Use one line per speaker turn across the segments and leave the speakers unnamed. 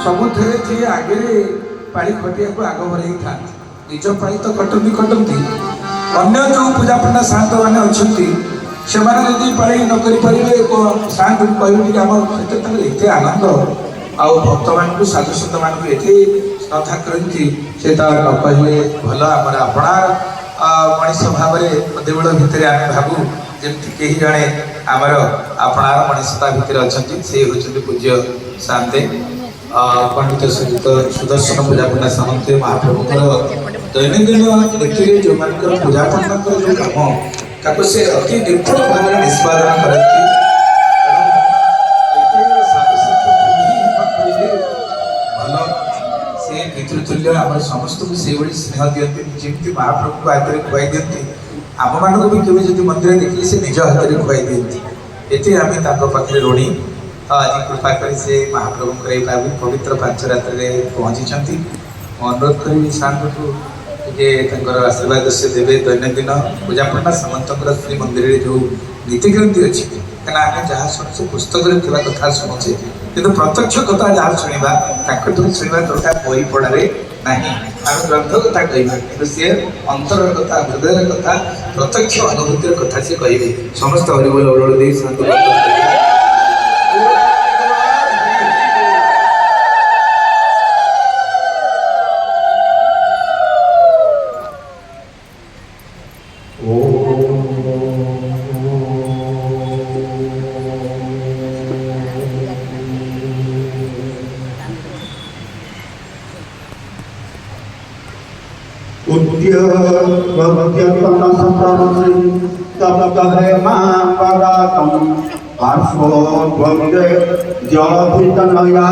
ସବୁଥିରେ ଯିଏ ଆଗରେ ପାଳି ଖଟିବାକୁ ଆଗ ଭରେଇ ଥାନ୍ତି, ନିଜ ପାଳି ତ ଖଟନ୍ତି ଅନ୍ୟ ଯେଉଁ ପୂଜା ପଣ୍ଡା ସାନ୍ତ ମାନେ ଅଛନ୍ତି ସେମାନେ ଯଦି ପାଳି ନ କରିପାରିବେ ସାନ୍ତଙ୍କୁ କହିବେ ଟିକେ ଆମ ସେଥିରେ ତାଙ୍କର ଏତେ ଆନନ୍ଦ ଆଉ ଭକ୍ତମାନଙ୍କୁ ସାଧୁସନ୍ଥମାନଙ୍କୁ ଏତେ ଶ୍ରଦ୍ଧା କରନ୍ତି ସେ ତ ନ କହିଲେ ଭଲ। ଆମର ଆପଣାର ମଣିଷ ଭାବରେ ଦେଉଳ ଭିତରେ ଆମେ ଭାବୁ ଯେମିତି କେହି ଜଣେ ଆମର ଆପଣାର ମଣିଷତା ଭିତରେ ଅଛନ୍ତି, ସେ ହେଉଛନ୍ତି ପୂଜ୍ୟ ସାନ୍ତେ ପଣ୍ଡିତ ସୁଦର୍ଶନ ପୂଜା ପଣ୍ଡା ସାମନ୍ତ ମହାପ୍ରଭୁଙ୍କର ଦୈନନ୍ଦିନ ନୀତିରେ ଯେଉଁମାନଙ୍କର ପୂଜା ପଣ୍ଡାଙ୍କର ଯେଉଁ କାମ ତାକୁ ସେ ଅତି ନିପୁଣ ଭାବରେ ନିଷ୍ପାଦନ କରନ୍ତି। ଭଲ ସେ ପିତୃତୁଲ୍ୟ ଆମର ସମସ୍ତଙ୍କୁ ସେଇଭଳି ସ୍ନେହ ଦିଅନ୍ତି, ଯେମିତି ମହାପ୍ରଭୁଙ୍କ ହାତରେ ଖୁଆଇ ଦିଅନ୍ତି ଆମମାନଙ୍କୁ ବି କେବେ ଯଦି ମନ୍ଦିର ଦେଖିଲେ ସେ ନିଜ ହାତରେ ଖୁଆଇ ଦିଅନ୍ତି। ଏତେ ଆମେ ତାଙ୍କ ପାଖରେ ଋଣୀ। ଆଜି କୃପା କରି ସେ ମହାପ୍ରଭୁଙ୍କର ଏଇ ପବିତ୍ର ପାଞ୍ଚ ରାତ୍ରିରେ ପହଞ୍ଚିଛନ୍ତି। ମୁଁ ଅନୁରୋଧ କରିବି ସାର୍ଙ୍କୁ ଟିକେ ତାଙ୍କର ଆଶୀର୍ବାଦ ସେ ଦେବେ। ଦୈନନ୍ଦିନ ପୂଜା ପଣ୍ଡା ସାମନ୍ତଙ୍କର ଶ୍ରୀମନ୍ଦିରରେ ଯେଉଁ ନୀତିକ୍ରାନ୍ତି ଅଛି, କାହିଁକିନା ଆମେ ଯାହା ଶୁଣୁଛେ ପୁସ୍ତକରେ ଥିବା କଥା ଶୁଣୁଛେ, କିନ୍ତୁ ପ୍ରତ୍ୟକ୍ଷ କଥା ଯାହା ଶୁଣିବା ତାଙ୍କଠୁ ଶୁଣିବା ଦରକାର ବହି ପଢ଼ାରେ ନାହିଁ। ଆମେ ଗ୍ରନ୍ଥ କଥା କହିବା, କିନ୍ତୁ ସିଏ ଅନ୍ତରର କଥା, ହୃଦୟର କଥା, ପ୍ରତ୍ୟକ୍ଷ ଅନୁଭୂତିର କଥା ସେ କହିବେ। ସମସ୍ତ ହରିବୋଲ ଅରଳ ଦେଇ ଶାନ୍ତି
पार्श्वोद्वंदे जलभितनया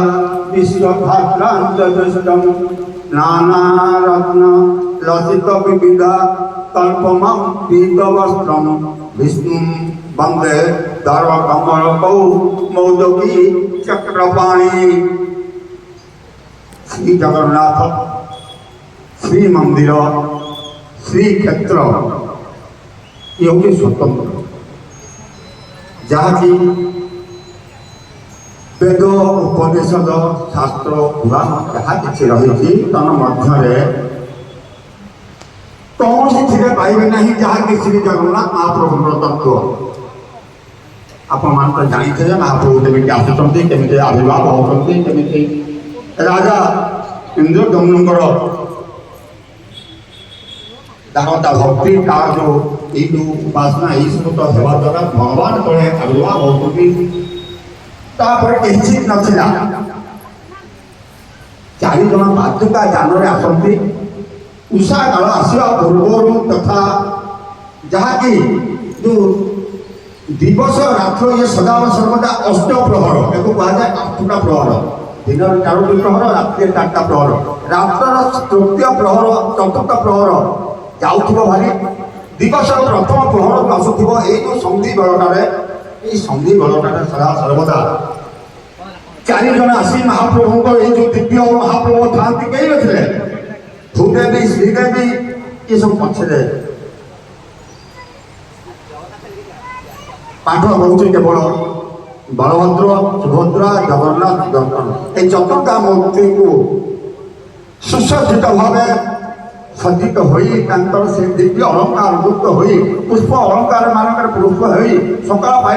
विश्वभाद्रान्तदृष्टं नानारत्न लसित विविधा कल्पमं पीतवस्त्रं विष्णुं वन्दे दर्वकमलकौ मौदकी चक्रपाणि। श्री जगन्नाथ श्री मंदिर श्री क्षेत्र ये हूँ स्वतंत्र, जहाँकि वेद उपनिषद शास्त्र पुराण जहाँ किसी रही तन्मध्य कौन सी पाइबे नहीं जहाँकि श्री जगन्नाथ महाप्रभुर तत्व। आपण मान तो जानते हैं महाप्रभु केमी आसुँच केमी आविर्भाव होती केमी राजा इंद्रदम्नुकर ता भक्ति का जो उपासना यही सब तो हेबा द्वारा भगवान तले आविर्भाव होती कहीं नाला। चारि जन पादुका जान आसती उषा काल आसवा पूर्व तथा जहाँकि जो दिवस रात्र ये सदा सर्वदा अष्ट प्रहर या कहुए आठटा प्रहर, दिन 4टी प्रहर रात्रि 4टा प्रहर, रात्र तृतीय प्रहर चतुर्थ प्रहर जाऊथिबो भारी दिवस प्रथम प्रहर आसुथिबो ए जो संधि बेलटारे ये संधि बेलटारे सदा सर्वदा 4 जन आसी महाप्रभु को ये जो दिव्य महाप्रभु थांती कई नथिले भूदेवी श्रीदेवी ये सब पछरे पाठ होउछि केवल बलभद्र सुभद्रा जगन्नाथ दर्शन ए चतुर्था मूर्ति को सुसज्जित भावे सज्जित होई से दिव्य अलंकार युक्त होई पुष्प अलंकार मानकर पुष्प होई सकाळ